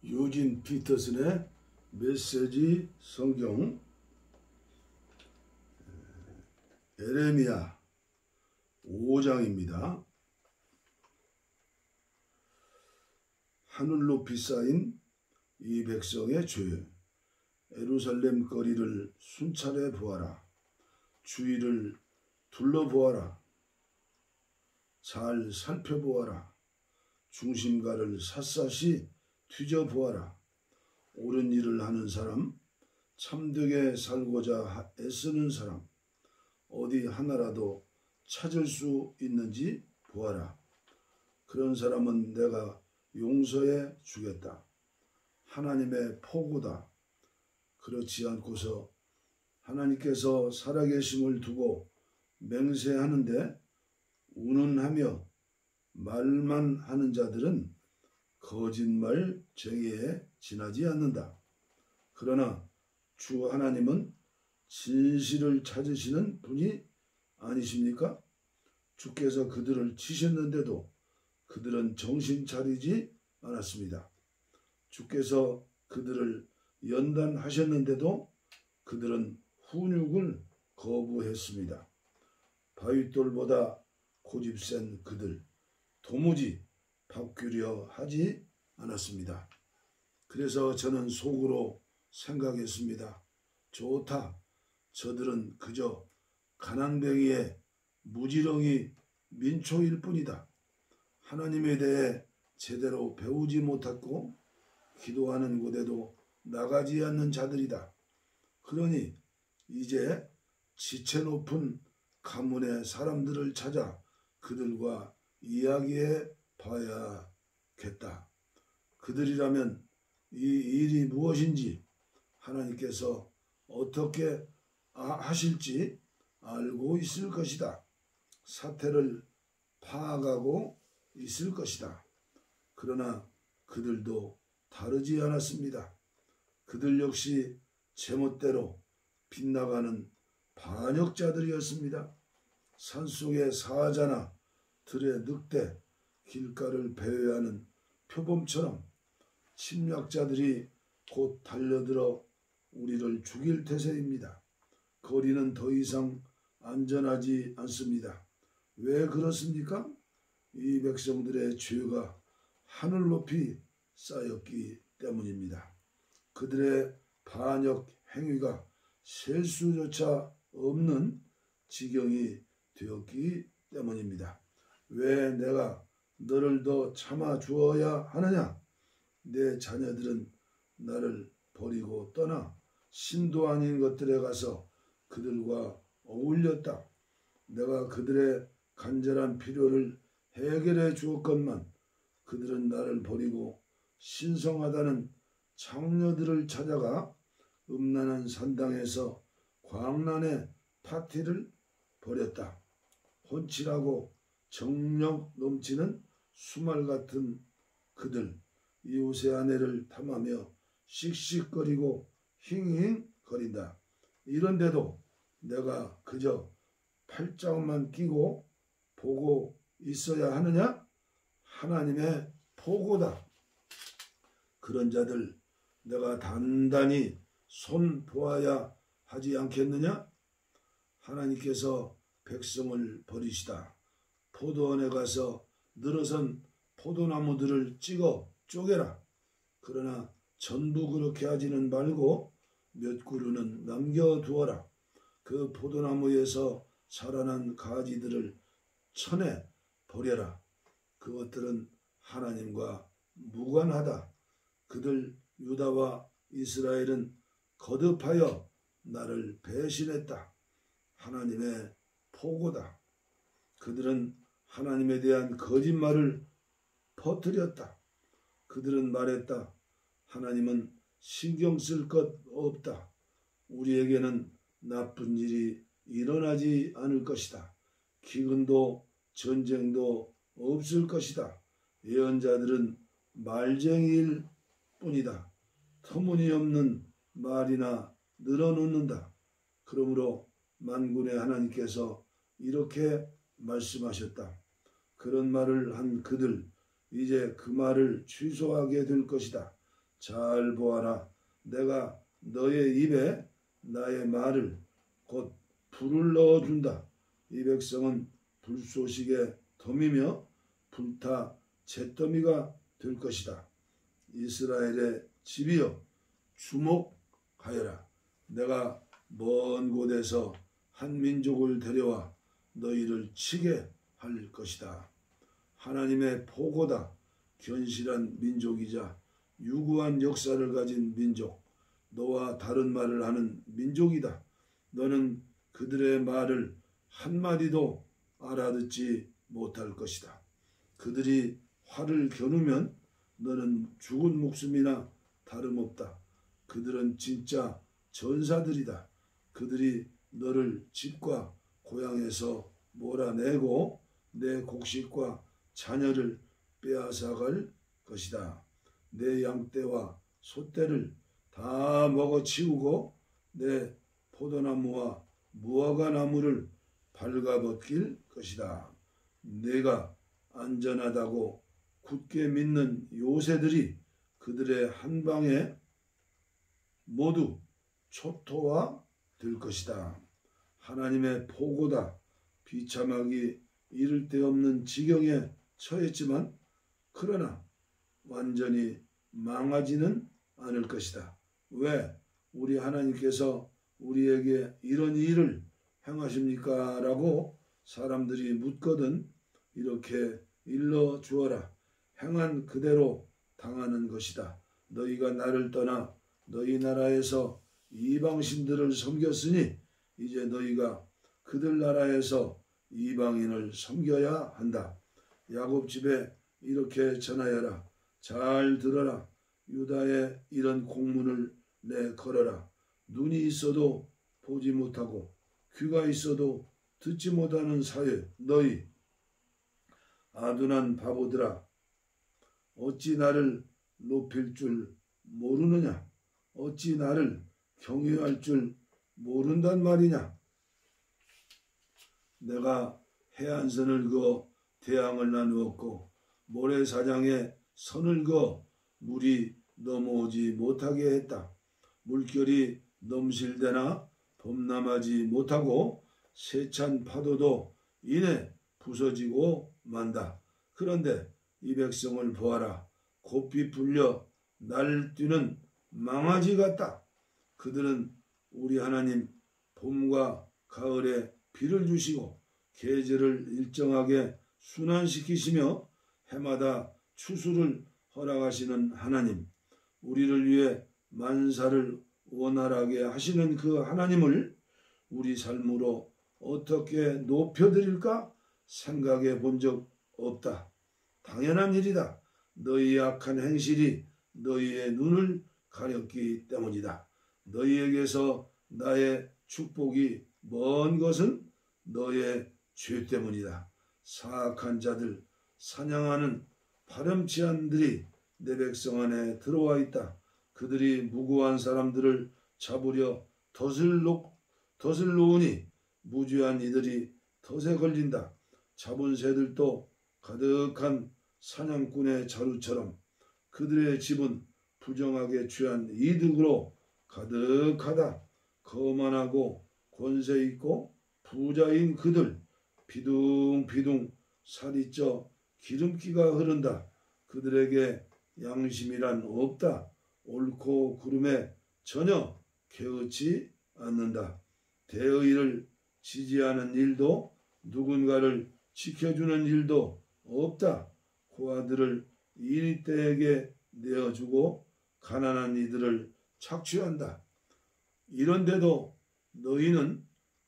유진 피터슨의 메시지 성경 에레미야 5장입니다. 하늘 높이 쌓인 이 백성의 죄, 예루살렘 거리를 순찰해 보아라. 주위를 둘러보아라. 잘 살펴보아라. 중심가를 샅샅이 뒤져보아라. 옳은 일을 하는 사람, 참되게 살고자 애쓰는 사람, 어디 하나라도 찾을 수 있는지 보아라. 그런 사람은 내가 용서해 주겠다. 하나님의 포고다. 그렇지 않고서 하나님께서 살아계심을 두고 맹세하는데 운운하며 말만 하는 자들은 거짓말쟁이에 지나지 않는다. 그러나 주 하나님은 진실을 찾으시는 분이 아니십니까? 주께서 그들을 치셨는데도 그들은 정신 차리지 않았습니다. 주께서 그들을 연단하셨는데도 그들은 훈육을 거부했습니다. 바윗돌보다 고집센 그들, 도무지 바꾸려 하지 않았습니다. 그래서 저는 속으로 생각했습니다. 좋다. 저들은 그저 가난뱅이의 무지렁이 민초일 뿐이다. 하나님에 대해 제대로 배우지 못했고 기도하는 곳에도 나가지 않는 자들이다. 그러니 이제 지체 높은 가문의 사람들을 찾아 그들과 이야기해 봐야겠다. 그들이라면 이 일이 무엇인지 하나님께서 어떻게 하실지 알고 있을 것이다. 사태를 파악하고 있을 것이다. 그러나 그들도 다르지 않았습니다. 그들 역시 제멋대로 빗나가는 반역자들이었습니다. 산속의 사자나 들의 늑대, 길가를 배회하는 표범처럼 침략자들이 곧 달려들어 우리를 죽일 태세입니다. 거리는 더 이상 안전하지 않습니다. 왜 그렇습니까? 이 백성들의 죄가 하늘 높이 쌓였기 때문입니다. 그들의 반역 행위가 셀 수조차 없는 지경이 되었기 때문입니다. 왜 내가 너를 더 참아 주어야 하느냐? 내 자녀들은 나를 버리고 떠나 신도 아닌 것들에 가서 그들과 어울렸다. 내가 그들의 간절한 필요를 해결해 주었건만 그들은 나를 버리고 신성하다는 장녀들을 찾아가 음란한 산당에서 광란의 파티를 벌였다. 혼칠하고 정력 넘치는 수말 같은 그들, 이웃의 아내를 탐하며 씩씩거리고 힝힝거린다. 이런데도 내가 그저 팔짱만 끼고 보고 있어야 하느냐? 하나님의 포고다. 그런 자들 내가 단단히 손보아야 하지 않겠느냐? 하나님께서 백성을 버리시다. 포도원에 가서 늘어선 포도나무들을 찍어 쪼개라. 그러나 전부 그렇게 하지는 말고 몇 그루는 남겨두어라. 그 포도나무에서 자라난 가지들을 쳐내 버려라. 그것들은 하나님과 무관하다. 그들 유다와 이스라엘은 거듭하여 나를 배신했다. 하나님의 포고다. 그들은 하나님에 대한 거짓말을 퍼뜨렸다. 그들은 말했다. 하나님은 신경 쓸 것 없다. 우리에게는 나쁜 일이 일어나지 않을 것이다. 기근도 전쟁도 없을 것이다. 예언자들은 말쟁이일 뿐이다. 터무니없는 말이나 늘어놓는다. 그러므로 만군의 하나님께서 이렇게 말씀하셨다. 그런 말을 한 그들, 이제 그 말을 취소하게 될 것이다. 잘 보아라. 내가 너의 입에 나의 말을 곧 불을 넣어준다. 이 백성은 불쏘시개 덤이며 불타 잿더미가 될 것이다. 이스라엘의 집이여 주목하여라. 내가 먼 곳에서 한 민족을 데려와 너희를 치게 할 것이다. 하나님의 보고다. 견실한 민족이자 유구한 역사를 가진 민족, 너와 다른 말을 하는 민족이다. 너는 그들의 말을 한마디도 알아듣지 못할 것이다. 그들이 활을 겨누면 너는 죽은 목숨이나 다름없다. 그들은 진짜 전사들이다. 그들이 너를 집과 고향에서 몰아내고 내 곡식과 자녀를 빼앗아갈 것이다. 내 양떼와 소떼를 다 먹어치우고 내 포도나무와 무화과나무를 발가벗길 것이다. 내가 안전하다고 굳게 믿는 요새들이 그들의 한 방에 모두 초토화 될 것이다. 하나님의 보고다. 비참하기 이를 데 없는 지경에 처했지만 그러나 완전히 망하지는 않을 것이다. 왜 우리 하나님께서 우리에게 이런 일을 행하십니까? 라고 사람들이 묻거든 이렇게 일러 주어라. 행한 그대로 당하는 것이다. 너희가 나를 떠나 너희 나라에서 이방신들을 섬겼으니 이제 너희가 그들 나라에서 이방인을 섬겨야 한다. 야곱 집에 이렇게 전하여라. 잘 들어라. 유다에 이런 공문을 내 걸어라. 눈이 있어도 보지 못하고 귀가 있어도 듣지 못하는 사회 너희 아둔한 바보들아, 어찌 나를 높일 줄 모르느냐? 어찌 나를 경외할 줄 모른단 말이냐? 내가 해안선을 그어 대양을 나누었고 모래사장에 선을 그어 물이 넘어오지 못하게 했다. 물결이 넘실대나 범람하지 못하고 세찬 파도도 이내 부서지고 만다. 그런데 이 백성을 보아라. 곱비 풀려 날뛰는 망아지 같다. 그들은 우리 하나님 봄과 가을에 비를 주시고 계절을 일정하게 순환시키시며 해마다 추수를 허락하시는 하나님, 우리를 위해 만사를 원활하게 하시는 그 하나님을 우리 삶으로 어떻게 높여드릴까 생각해 본 적 없다. 당연한 일이다. 너희의 악한 행실이 너희의 눈을 가렸기 때문이다. 너희에게서 나의 축복이 먼 것은 너의 죄 때문이다. 사악한 자들, 사냥하는 파렴치한들이 내 백성 안에 들어와 있다. 그들이 무고한 사람들을 잡으려 덫을 놓으니 무죄한 이들이 덫에 걸린다. 잡은 새들도 가득한 사냥꾼의 자루처럼 그들의 집은 부정하게 취한 이득으로 가득하다. 거만하고 권세 있고 부자인 그들 비둥비둥 살이 쪄 기름기가 흐른다. 그들에게 양심이란 없다. 옳고 그름에 전혀 개의치 않는다. 대의를 지지하는 일도 누군가를 지켜주는 일도 없다. 고아들을 이리떼에게 내어주고 가난한 이들을 착취한다. 이런데도 너희는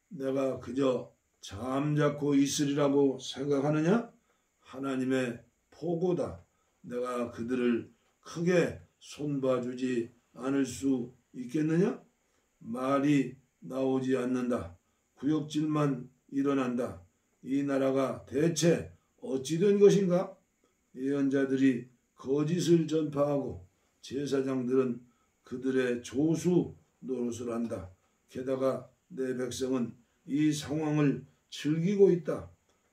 내가 그저 잠자코 있으리라고 생각하느냐? 하나님의 보고다. 내가 그들을 크게 손봐주지 않을 수 있겠느냐? 말이 나오지 않는다. 구역질만 일어난다. 이 나라가 대체 어찌 된 것인가? 예언자들이 거짓을 전파하고 제사장들은 그들의 조수 노릇을 한다. 게다가 내 백성은 이 상황을 즐기고 있다.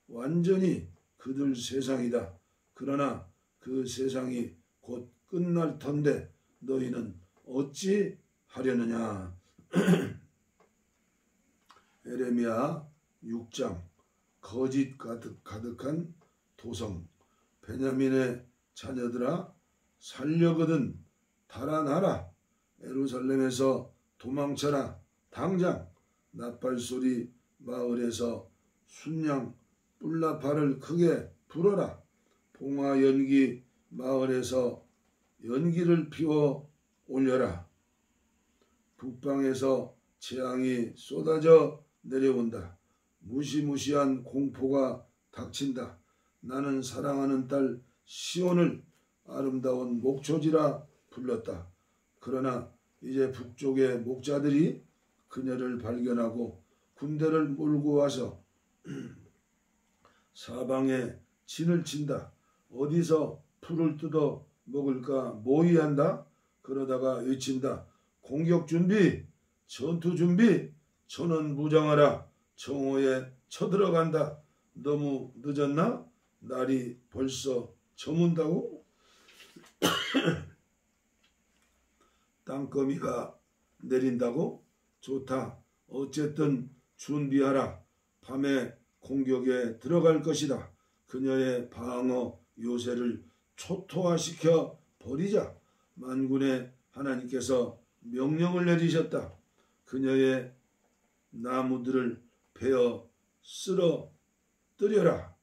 완전히 그들 세상이다. 그러나 그 세상이 곧 끝날 터인데 너희는 어찌 하려느냐. 에레미야 6장. 거짓 가득한 도성. 베냐민의 자녀들아, 살려거든 달아나라. 예루살렘에서 도망쳐라. 당장 나팔소리 마을에서 순양 뿔나팔을 크게 불어라. 봉화 연기 마을에서 연기를 피워 올려라. 북방에서 재앙이 쏟아져 내려온다. 무시무시한 공포가 닥친다. 나는 사랑하는 딸 시온을 아름다운 목초지라 불렀다. 그러나 이제 북쪽의 목자들이 그녀를 발견하고 군대를 몰고 와서 사방에 진을 친다. 어디서 풀을 뜯어 먹을까 모의한다. 그러다가 외친다. 공격 준비, 전투 준비, 전원 무장하라. 정오에 쳐들어간다. 너무 늦었나? 날이 벌써 저문다고? 땅거미가 내린다고? 좋다. 어쨌든 준비하라. 밤에 공격에 들어갈 것이다. 그녀의 방어 요새를 초토화시켜 버리자. 만군의 하나님께서 명령을 내리셨다. 그녀의 나무들을 베어 쓰러뜨려라.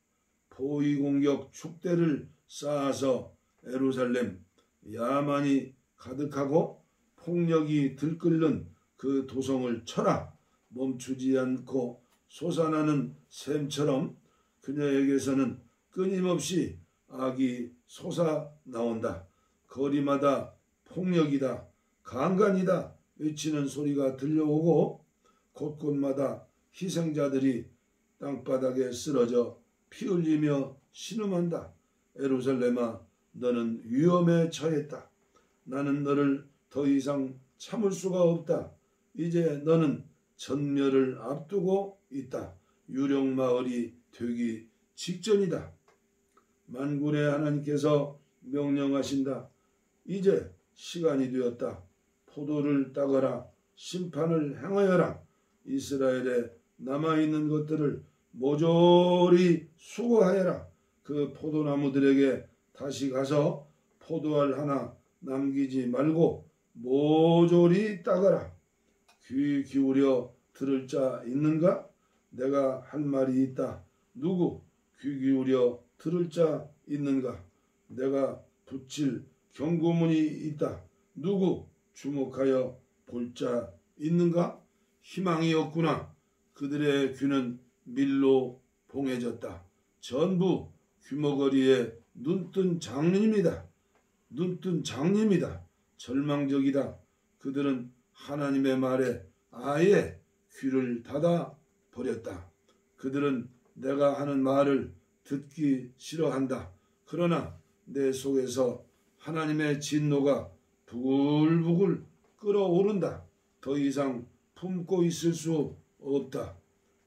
포위공격 축대를 쌓아서 예루살렘 야만이 가득하고 폭력이 들끓는 그 도성을 쳐라. 멈추지 않고 솟아나는 샘처럼 그녀에게서는 끊임없이 악이 솟아나온다. 거리마다 폭력이다, 강간이다 외치는 소리가 들려오고 곳곳마다 희생자들이 땅바닥에 쓰러져 피 흘리며 신음한다. 예루살렘아, 너는 위험에 처했다. 나는 너를 더 이상 참을 수가 없다. 이제 너는 전멸을 앞두고 있다. 유령마을이 되기 직전이다. 만군의 하나님께서 명령하신다. 이제 시간이 되었다. 포도를 따거라. 심판을 행하여라. 이스라엘에 남아있는 것들을 모조리 수거하여라. 그 포도나무들에게 다시 가서 포도알 하나 남기지 말고 모조리 따거라. 귀 기울여 들을 자 있는가? 내가 할 말이 있다. 누구 귀 기울여 들을 자 있는가? 내가 붙일 경고문이 있다. 누구 주목하여 볼 자 있는가? 희망이 없구나. 그들의 귀는 밀로 봉해졌다. 전부 귀머거리에 눈뜬 장님이다. 눈뜬 장님이다. 절망적이다. 그들은 하나님의 말에 아예 귀를 닫아 버렸다. 그들은 내가 하는 말을 듣기 싫어한다. 그러나 내 속에서 하나님의 진노가 부글부글 끓어오른다. 더 이상 품고 있을 수 없다.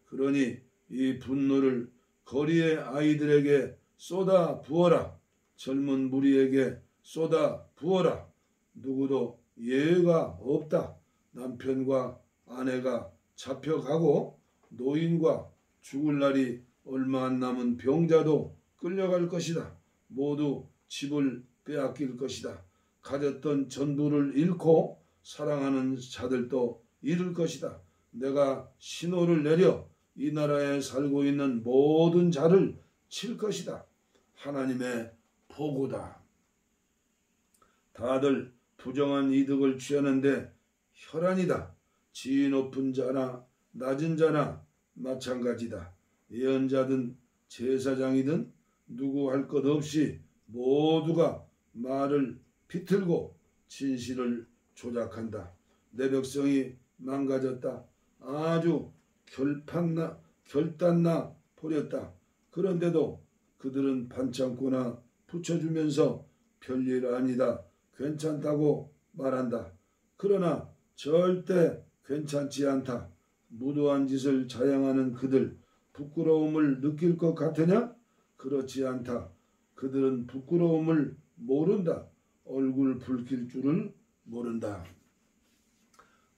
그러니 이 분노를 거리의 아이들에게 쏟아 부어라. 젊은 무리에게 쏟아 부어라. 누구도 예외가 없다. 남편과 아내가 잡혀가고 노인과 죽을 날이 얼마 안 남은 병자도 끌려갈 것이다. 모두 집을 빼앗길 것이다. 가졌던 전부를 잃고 사랑하는 자들도 잃을 것이다. 내가 신호를 내려 이 나라에 살고 있는 모든 자를 칠 것이다. 하나님의 보고다. 다들 부정한 이득을 취하는데 혈안이다. 지위 높은 자나 낮은 자나 마찬가지다. 예언자든 제사장이든 누구 할 것 없이 모두가 말을 비틀고 진실을 조작한다. 내 백성이 망가졌다. 아주 결단나 버렸다. 그런데도 그들은 반창고나 붙여주면서 별일 아니다, 괜찮다고 말한다. 그러나 절대 괜찮지 않다. 무도한 짓을 자행하는 그들 부끄러움을 느낄 것 같으냐? 그렇지 않다. 그들은 부끄러움을 모른다. 얼굴 붉힐 줄을 모른다.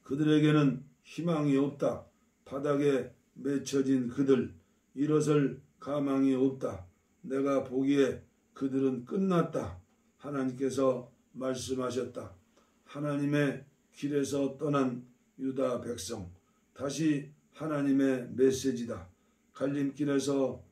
그들에게는 희망이 없다. 바닥에 맺혀진 그들, 일어설 가망이 없다. 내가 보기에 그들은 끝났다. 하나님께서 말씀하셨다. 하나님의 길에서 떠난 유다 백성, 다시 하나님의 메시지다. 갈림길에서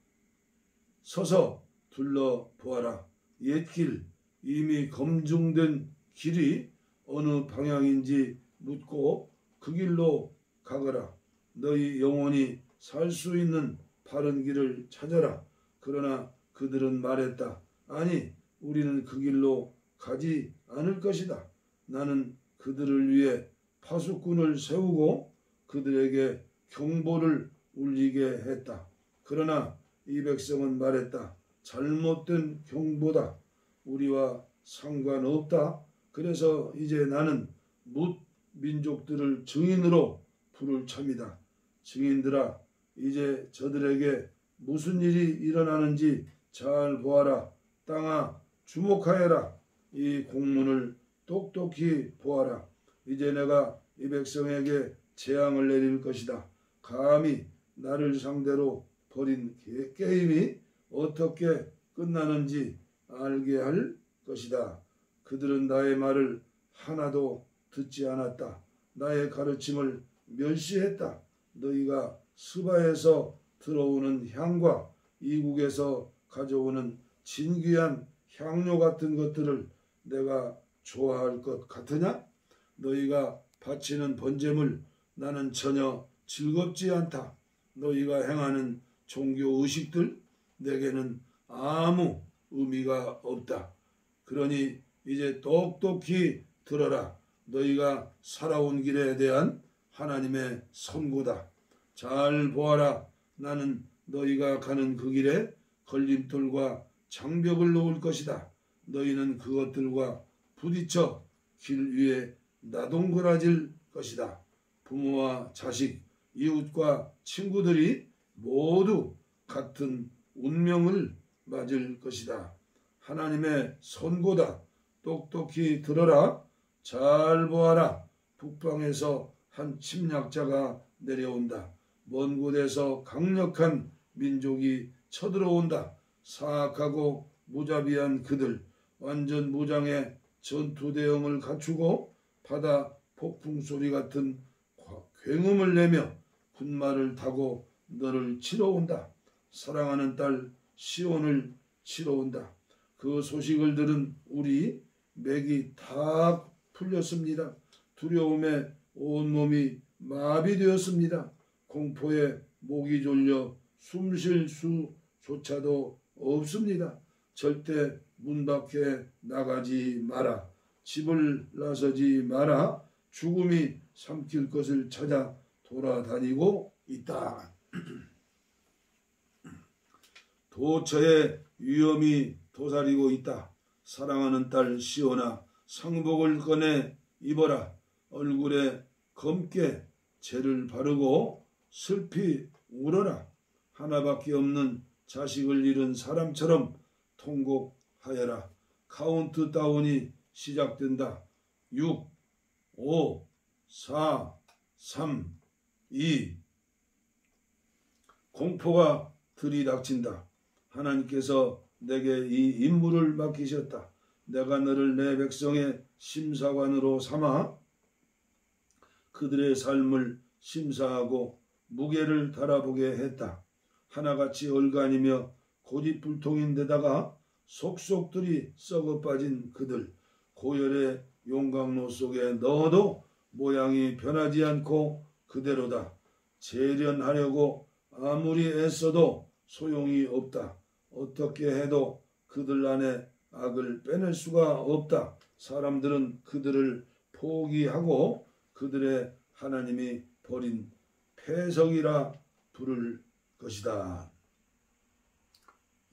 서서 둘러보아라. 옛길, 이미 검증된 길이 어느 방향인지 묻고 그 길로 가거라. 너희 영혼이 살 수 있는 바른 길을 찾아라. 그러나 그들은 말했다. 아니, 우리는 그 길로 가지 않을 것이다. 나는 그들을 위해 파수꾼을 세우고 그들에게 경보를 울리게 했다. 그러나 이 백성은 말했다. 잘못된 경보다. 우리와 상관없다. 그래서 이제 나는 뭇 민족들을 증인으로 부를 참이다. 증인들아, 이제 저들에게 무슨 일이 일어나는지 잘 보아라. 땅아, 주목하여라. 이 공문을 똑똑히 보아라. 이제 내가 이 백성에게 재앙을 내릴 것이다. 감히 나를 상대로 벌인 게임이 어떻게 끝나는지 알게 할 것이다. 그들은 나의 말을 하나도 듣지 않았다. 나의 가르침을 멸시했다. 너희가 스바에서 들어오는 향과 이국에서 가져오는 진귀한 향료 같은 것들을 내가 좋아할 것 같으냐? 너희가 바치는 번제물 나는 전혀 즐겁지 않다. 너희가 행하는 종교 의식들 내게는 아무 의미가 없다. 그러니 이제 똑똑히 들어라. 너희가 살아온 길에 대한 하나님의 선고다. 잘 보아라. 나는 너희가 가는 그 길에 걸림돌과 장벽을 놓을 것이다. 너희는 그것들과 부딪혀 길 위에 나동거라질 것이다. 부모와 자식, 이웃과 친구들이 모두 같은 운명을 맞을 것이다. 하나님의 선고다. 똑똑히 들어라. 잘 보아라. 북방에서 한 침략자가 내려온다. 먼 곳에서 강력한 민족이 쳐들어온다. 사악하고 무자비한 그들, 완전 무장의 전투대형을 갖추고 바다 폭풍 소리 같은 굉음을 내며 군마를 타고 너를 치러 온다. 사랑하는 딸 시온을 치러 온다. 그 소식을 들은 우리 맥이 다 풀렸습니다. 두려움에 온몸이 마비되었습니다. 공포에 목이 졸려 숨 쉴 수조차도 없습니다. 절대 문 밖에 나가지 마라. 집을 나서지 마라. 죽음이 삼킬 것을 찾아 돌아다니고 있다. 도처에 위험이 도사리고 있다. 사랑하는 딸 시온아, 상복을 꺼내 입어라. 얼굴에 검게 재를 바르고 슬피 울어라. 하나밖에 없는 자식을 잃은 사람처럼 통곡하여라. 카운트다운이 시작된다. 6, 5, 4, 3, 2. 공포가 들이닥친다. 하나님께서 내게 이 임무를 맡기셨다. 내가 너를 내 백성의 심사관으로 삼아 그들의 삶을 심사하고 무게를 달아보게 했다. 하나같이 얼간이며 고집불통인데다가 속속들이 썩어 빠진 그들, 고열의 용광로 속에 넣어도 모양이 변하지 않고 그대로다. 재련하려고 아무리 애써도 소용이 없다. 어떻게 해도 그들 안에 악을 빼낼 수가 없다. 사람들은 그들을 포기하고 그들의 하나님이 버린 폐석이라 부를 것이다.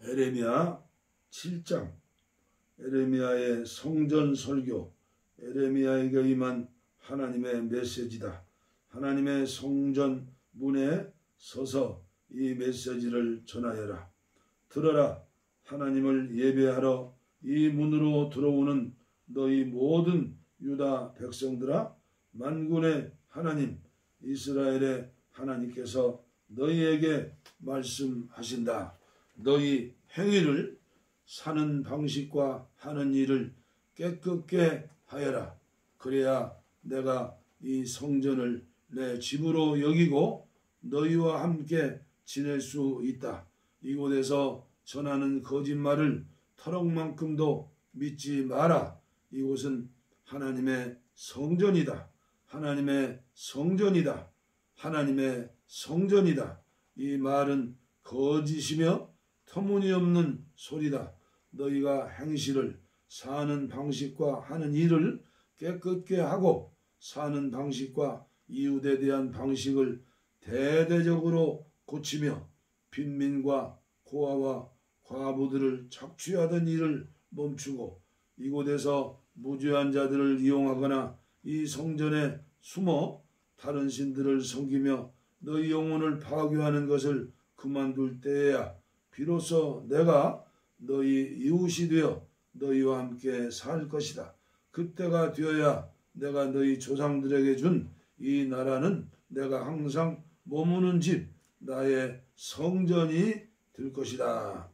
에레미야 7장. 에레미야의 성전 설교. 에레미야에게 임한 하나님의 메시지다. 하나님의 성전 문에 서서 이 메시지를 전하여라. 들어라. 하나님을 예배하러 이 문으로 들어오는 너희 모든 유다 백성들아, 만군의 하나님 이스라엘의 하나님께서 너희에게 말씀하신다. 너희 행위를, 사는 방식과 하는 일을 깨끗게 하여라. 그래야 내가 이 성전을 내 집으로 여기고 너희와 함께 지낼 수 있다. 이곳에서 전하는 거짓말을 터럭만큼도 믿지 마라. 이곳은 하나님의 성전이다. 하나님의 성전이다. 하나님의 성전이다. 이 말은 거짓이며 터무니없는 소리다. 너희가 행실을, 사는 방식과 하는 일을 깨끗게 하고 사는 방식과 이웃에 대한 방식을 대대적으로 고치며 빈민과 고아와 과부들을 착취하던 일을 멈추고 이곳에서 무죄한 자들을 이용하거나 이 성전에 숨어 다른 신들을 섬기며 너희 영혼을 파괴하는 것을 그만둘 때에야 비로소 내가 너희 이웃이 되어 너희와 함께 살 것이다. 그때가 되어야 내가 너희 조상들에게 준 이 나라는 내가 항상 머무는 집, 나의 성전이 될 것이다.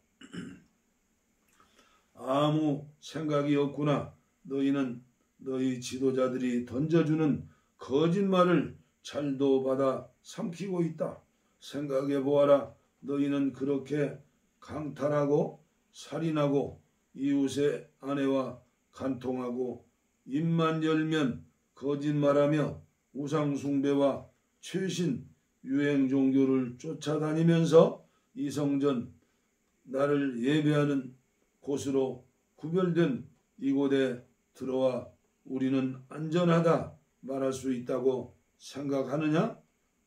아무 생각이 없구나. 너희는 너희 지도자들이 던져주는 거짓말을 잘도 받아 삼키고 있다. 생각해 보아라. 너희는 그렇게 강탈하고 살인하고 이웃의 아내와 간통하고 입만 열면 거짓말하며 우상숭배와 최신 유행 종교를 쫓아다니면서 이 성전, 나를 예배하는 곳으로 구별된 이곳에 들어와 우리는 안전하다 말할 수 있다고 생각하느냐?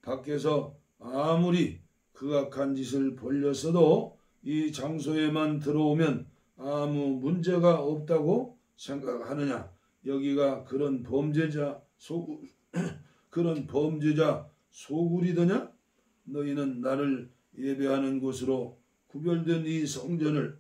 밖에서 아무리 극악한 짓을 벌렸어도 이 장소에만 들어오면 아무 문제가 없다고 생각하느냐? 여기가 그런 범죄자 소굴이더냐? 너희는 나를 예배하는 곳으로 구별된 이 성전을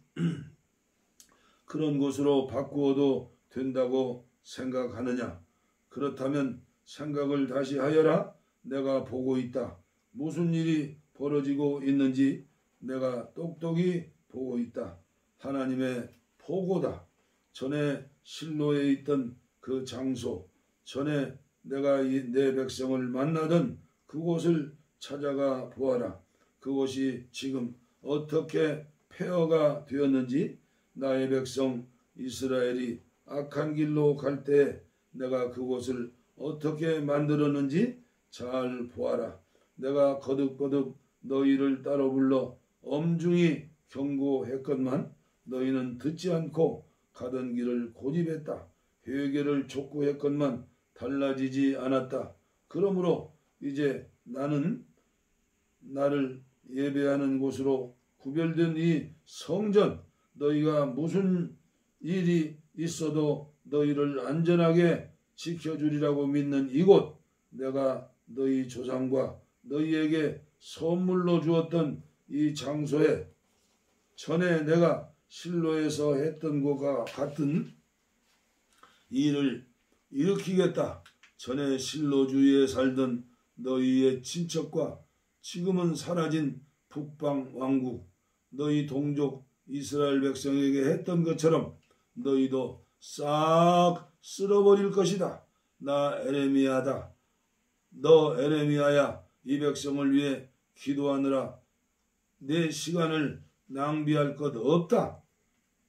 그런 곳으로 바꾸어도 된다고 생각하느냐? 그렇다면 생각을 다시 하여라. 내가 보고 있다. 무슨 일이 벌어지고 있는지 내가 똑똑히 보고 있다. 하나님의 보고다. 전에 실로에 있던 그 장소, 전에 내가 내 백성을 만나던 그곳을 찾아가 보아라. 그곳이 지금 어떻게 폐허가 되었는지, 나의 백성 이스라엘이 악한 길로 갈 때 내가 그곳을 어떻게 만들었는지 잘 보아라. 내가 거듭거듭 너희를 따로 불러 엄중히 경고했건만 너희는 듣지 않고 가던 길을 고집했다. 회개를 촉구했건만 달라지지 않았다. 그러므로 이제 나는 나를 예배하는 곳으로 구별된 이 성전, 너희가 무슨 일이 있어도 너희를 안전하게 지켜주리라고 믿는 이곳, 내가 너희 조상과 너희에게 선물로 주었던 이 장소에 전에 내가 실로에서 했던 것과 같은 일을 일으키겠다. 전에 실로 주위에 살던 너희의 친척과 지금은 사라진 북방 왕국, 너희 동족 이스라엘 백성에게 했던 것처럼 너희도 싹 쓸어버릴 것이다. 나 에레미야다. 너 에레미야야, 이 백성을 위해 기도하느라 내 시간을 낭비할 것 없다.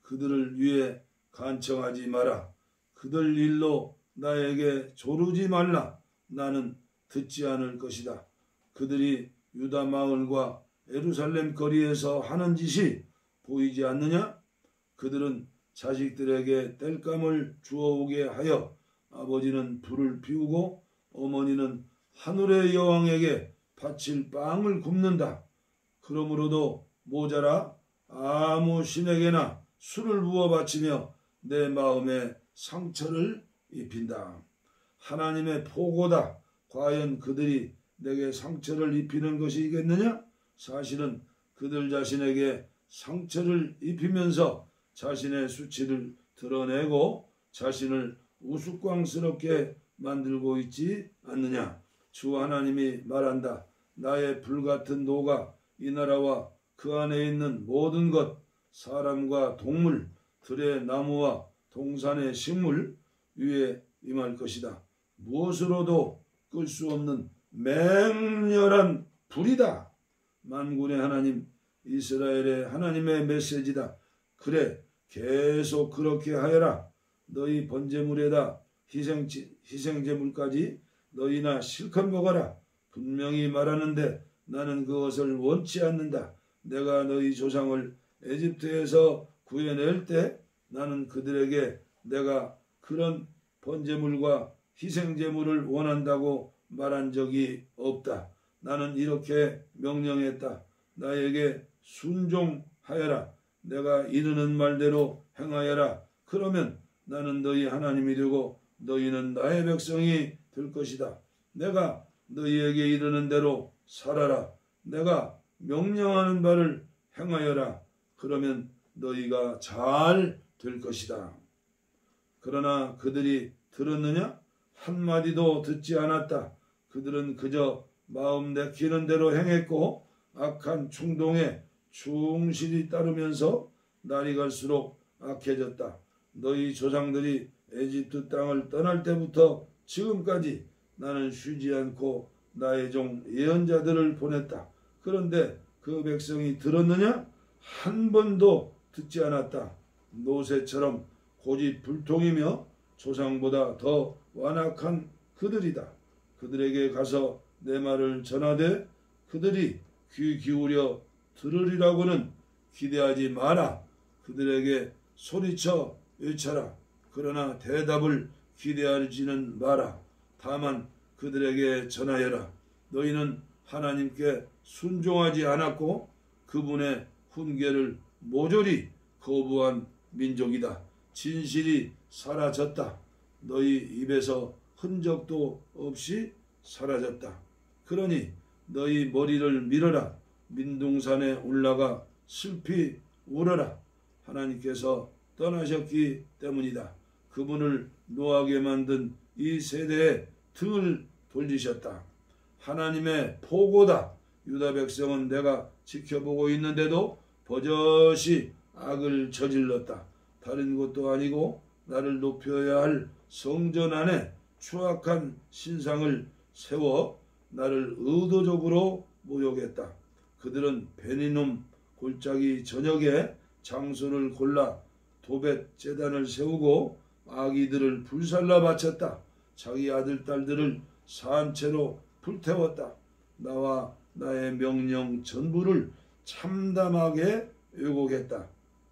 그들을 위해 간청하지 마라. 그들 일로 나에게 조르지 말라. 나는 듣지 않을 것이다. 그들이 유다 마을과 예루살렘 거리에서 하는 짓이 보이지 않느냐? 그들은 자식들에게 땔감을 주워오게 하여 아버지는 불을 피우고 어머니는 하늘의 여왕에게 바칠 빵을 굽는다. 그러므로도 모자라 아무 신에게나 술을 부어 바치며 내 마음에 상처를 입힌다. 하나님의 포고다. 과연 그들이 내게 상처를 입히는 것이겠느냐? 사실은 그들 자신에게 상처를 입히면서 자신의 수치를 드러내고 자신을 우스꽝스럽게 만들고 있지 않느냐. 주 하나님이 말한다. 나의 불같은 노가 이 나라와 그 안에 있는 모든 것, 사람과 동물, 들의 나무와 동산의 식물 위에 임할 것이다. 무엇으로도 끌 수 없는 맹렬한 불이다. 만군의 하나님, 이스라엘의 하나님의 메시지다. 그래, 계속 그렇게 하여라. 너희 번제물에다 희생제물까지 너희나 실컷 먹어라. 분명히 말하는데 나는 그것을 원치 않는다. 내가 너희 조상을 에집트에서 구해낼 때 나는 그들에게 내가 그런 번제물과 희생제물을 원한다고 말한 적이 없다. 나는 이렇게 명령했다. 나에게 순종하여라. 내가 이르는 말대로 행하여라. 그러면 나는 너희 하나님이 되고 너희는 나의 백성이 될 것이다. 내가 너희에게 이르는 대로 살아라. 내가 명령하는 바를 행하여라. 그러면 너희가 잘 될 것이다. 그러나 그들이 들었느냐? 한마디도 듣지 않았다. 그들은 그저 마음 내키는 대로 행했고 악한 충동에 충실히 따르면서 날이 갈수록 악해졌다. 너희 조상들이 에집트 땅을 떠날 때부터 지금까지 나는 쉬지 않고 나의 종 예언자들을 보냈다. 그런데 그 백성이 들었느냐? 한 번도 듣지 않았다. 노새처럼 고집불통이며 조상보다 더 완악한 그들이다. 그들에게 가서 내 말을 전하되 그들이 귀 기울여 들으리라고는 기대하지 마라. 그들에게 소리쳐 외쳐라. 그러나 대답을 기대하지는 마라. 다만 그들에게 전하여라. 너희는 하나님께 순종하지 않았고 그분의 훈계를 모조리 거부한 민족이다. 진실이 사라졌다. 너희 입에서 흔적도 없이 사라졌다. 그러니 너희 머리를 밀어라. 민둥산에 올라가 슬피 울어라. 하나님께서 떠나셨기 때문이다. 그분을 노하게 만든 이 세대에 등을 돌리셨다. 하나님의 포고다. 유다 백성은 내가 지켜보고 있는데도 버젓이 악을 저질렀다. 다른 것도 아니고 나를 높여야 할 성전 안에 추악한 신상을 세워 나를 의도적으로 모욕했다. 그들은 베니놈 골짜기 저녁에 장소를 골라 도벳 제단을 세우고 아기들을 불살라 바쳤다. 자기 아들 딸들을 산채로 불태웠다. 나와 나의 명령 전부를 참담하게 왜곡했다.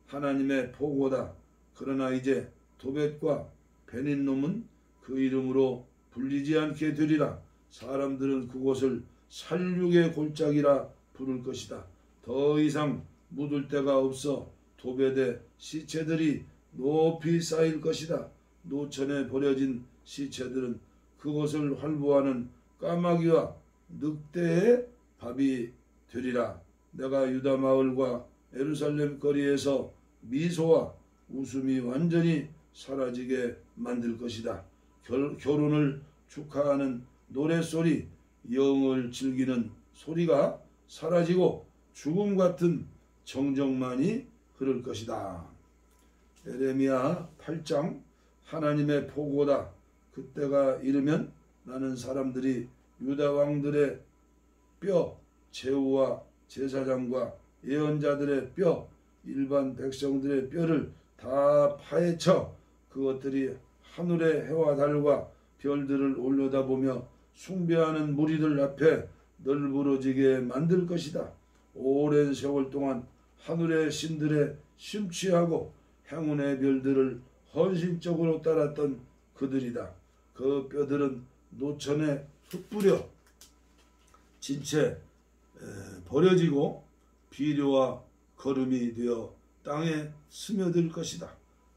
하나님의 포고다. 그러나 이제 도벳과 베닌놈은 그 이름으로 불리지 않게 되리라. 사람들은 그곳을 살육의 골짜기라 부를 것이다. 더 이상 묻을 데가 없어 도벳의 시체들이 높이 쌓일 것이다. 노천에 버려진 시체들은 그곳을 활보하는 까마귀와 늑대의 밥이 되리라. 내가 유다 마을과 예루살렘 거리에서 미소와 웃음이 완전히 사라지게 만들 것이다. 결혼을 축하하는 노랫소리, 영을 즐기는 소리가 사라지고 죽음 같은 정적만이 흐를 것이다. 에레미야 8장. 하나님의 포고다. 그때가 이르면 나는 사람들이 유다 왕들의 뼈, 제후와 제사장과 예언자들의 뼈, 일반 백성들의 뼈를 다 파헤쳐 그것들이 하늘의 해와 달과 별들을 올려다보며 숭배하는 무리들 앞에 널브러지게 만들 것이다. 오랜 세월 동안 하늘의 신들의 심취하고 행운의 별들을 헌신적으로 따랐던 그들이다. 그 뼈들은 노천에 흩뿌려 진채 버려지고 비료와 거름이 되어 땅에 스며들 것이다.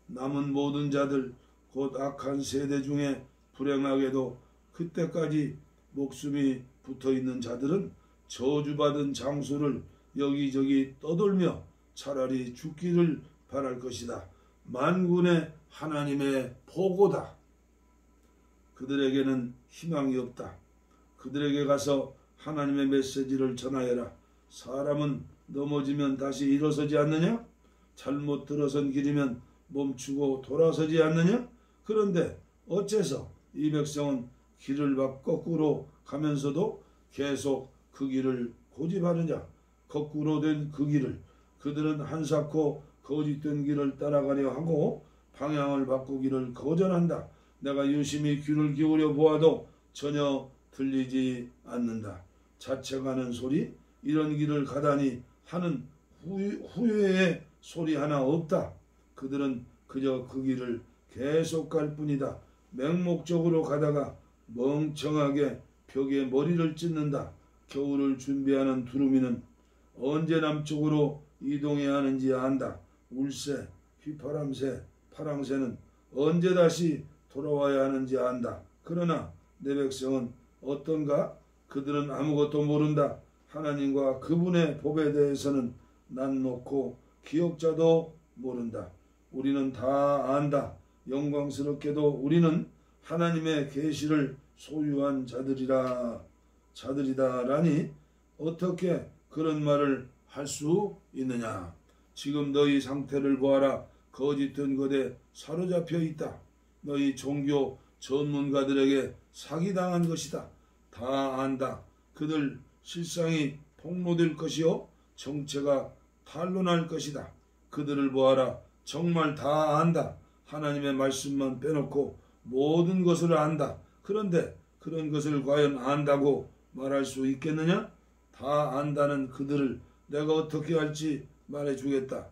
남은 모든 자들 곧 악한 세대 중에 불행하게도 그때까지 목숨이 붙어있는 자들은 저주받은 장소를 여기저기 떠돌며 차라리 죽기를 바랄 것이다. 만군의 하나님의 포고다. 그들에게는 희망이 없다. 그들에게 가서 하나님의 메시지를 전하여라. 사람은 넘어지면 다시 일어서지 않느냐? 잘못 들어선 길이면 멈추고 돌아서지 않느냐? 그런데 어째서 이 백성은 길을 거꾸로 가면서도 계속 그 길을 고집하느냐? 거꾸로 된 그 길을 그들은 한사코 거짓된 길을 따라가려 하고 방향을 바꾸기를 거절한다. 내가 유심히 귀를 기울여 보아도 전혀 들리지 않는다. 자책하는 소리, 이런 길을 가다니 하는 후회의 소리 하나 없다. 그들은 그저 그 길을 계속 갈 뿐이다. 맹목적으로 가다가 멍청하게 벽에 머리를 찢는다. 겨울을 준비하는 두루미는 언제 남쪽으로 이동해야 하는지 안다. 울새, 휘파람새, 파랑새는 언제 다시 돌아와야 하는지 안다. 그러나 내 백성은 어떤가? 그들은 아무것도 모른다. 하나님과 그분의 법에 대해서는 난 놓고 기억자도 모른다. 우리는 다 안다. 영광스럽게도 우리는 하나님의 계시를 소유한 자들이다라니 어떻게 그런 말을 할 수 있느냐. 지금 너희 상태를 보아라. 거짓된 것에 사로잡혀 있다. 너희 종교 전문가들에게 사기당한 것이다. 다 안다. 그들 실상이 폭로될 것이요 정체가 탄로날 것이다. 그들을 보아라. 정말 다 안다. 하나님의 말씀만 빼놓고 모든 것을 안다. 그런데 그런 것을 과연 안다고 말할 수 있겠느냐? 다 안다는 그들을 내가 어떻게 할지 말해주겠다.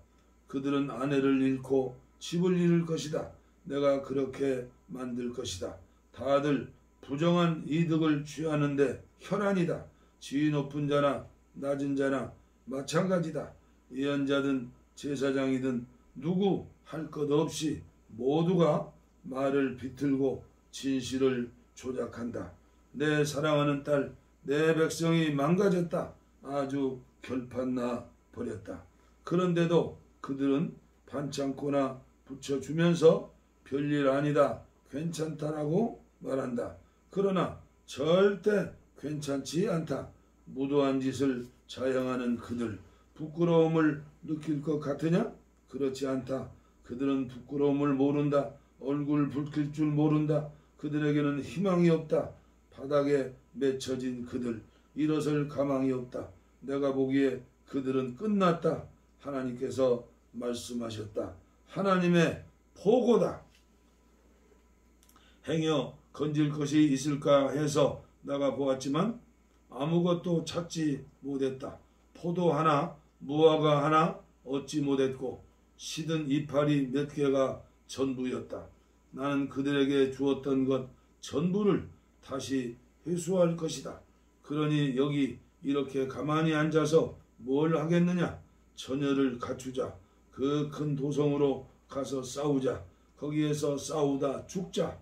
그들은 아내를 잃고 집을 잃을 것이다. 내가 그렇게 만들 것이다. 다들 부정한 이득을 취하는데 혈안이다. 지위 높은 자나 낮은 자나 마찬가지다. 예언자든 제사장이든 누구 할 것 없이 모두가 말을 비틀고 진실을 조작한다. 내 사랑하는 딸, 내 백성이 망가졌다. 아주 결판나 버렸다. 그런데도 그들은 반창고나 붙여주면서 별일 아니다, 괜찮다라고 말한다. 그러나 절대 괜찮지 않다. 무도한 짓을 자행하는 그들, 부끄러움을 느낄 것 같으냐? 그렇지 않다. 그들은 부끄러움을 모른다. 얼굴 붉힐 줄 모른다. 그들에게는 희망이 없다. 바닥에 맺혀진 그들, 일어설 가망이 없다. 내가 보기에 그들은 끝났다. 하나님께서 말씀하셨다. 하나님의 포고다. 행여 건질 것이 있을까 해서 나가 보았지만 아무것도 찾지 못했다. 포도 하나, 무화과 하나 얻지 못했고 시든 이파리 몇 개가 전부였다. 나는 그들에게 주었던 것 전부를 다시 회수할 것이다. 그러니 여기 이렇게 가만히 앉아서 뭘 하겠느냐? 처녀를 갖추자. 그 큰 도성으로 가서 싸우자. 거기에서 싸우다 죽자.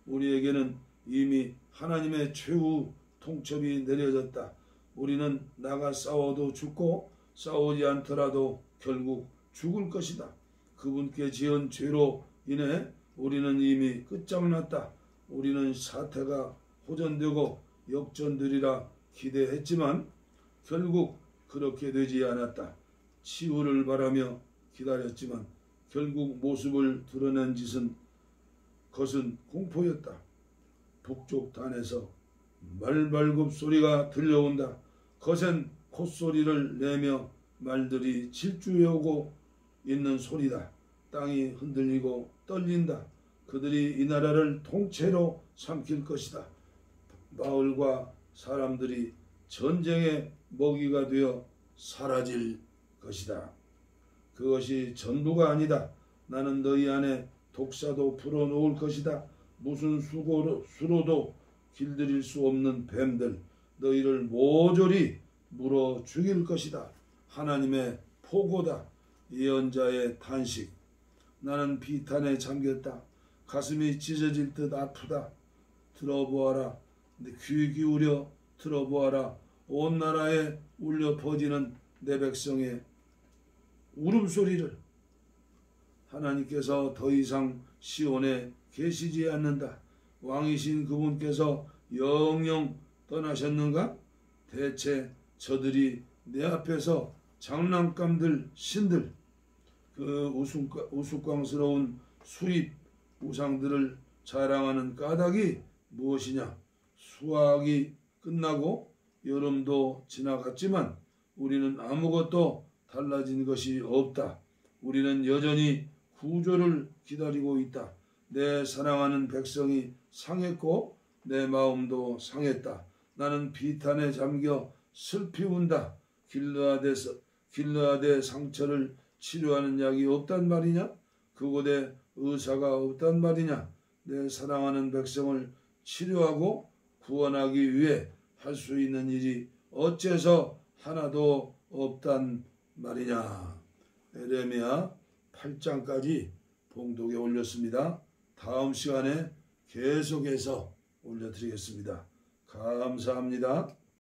우리에게는 이미 하나님의 최후 통첩이 내려졌다. 우리는 나가 싸워도 죽고 싸우지 않더라도 결국 죽을 것이다. 그분께 지은 죄로 인해 우리는 이미 끝장났다. 우리는 사태가 호전되고 역전되리라 기대했지만 결국 그렇게 되지 않았다. 치유를 바라며 기다렸지만 결국 모습을 드러낸 것은 공포였다. 북쪽 단에서 말발굽 소리가 들려온다. 거센 콧소리를 내며 말들이 질주해오고 있는 소리다. 땅이 흔들리고 떨린다. 그들이 이 나라를 통째로 삼킬 것이다. 마을과 사람들이 전쟁의 먹이가 되어 사라질 것이다. 그것이 전부가 아니다. 나는 너희 안에 독사도 풀어놓을 것이다. 무슨 수로도 길들일 수 없는 뱀들, 너희를 모조리 물어 죽일 것이다. 하나님의 포고다. 예언자의 탄식. 나는 비탄에 잠겼다. 가슴이 찢어질 듯 아프다. 들어보아라. 귀 기울여 들어보아라. 온 나라에 울려 퍼지는 내 백성의 울음소리를. 하나님께서 더 이상 시온에 계시지 않는다. 왕이신 그분께서 영영 떠나셨는가? 대체 저들이 내 앞에서 장난감들 신들 그 우스꽝스러운 수입 우상들을 자랑하는 까닭이 무엇이냐? 수학이 끝나고 여름도 지나갔지만 우리는 아무것도 달라진 것이 없다. 우리는 여전히 구조를 기다리고 있다. 내 사랑하는 백성이 상했고 내 마음도 상했다. 나는 비탄에 잠겨 슬피 운다. 길르앗의 상처를 치료하는 약이 없단 말이냐? 그곳에 의사가 없단 말이냐? 내 사랑하는 백성을 치료하고 구원하기 위해 할 수 있는 일이 어째서 하나도 없단 말이냐? 에레미야 8장까지 봉독에 올렸습니다. 다음 시간에 계속해서 올려드리겠습니다. 감사합니다.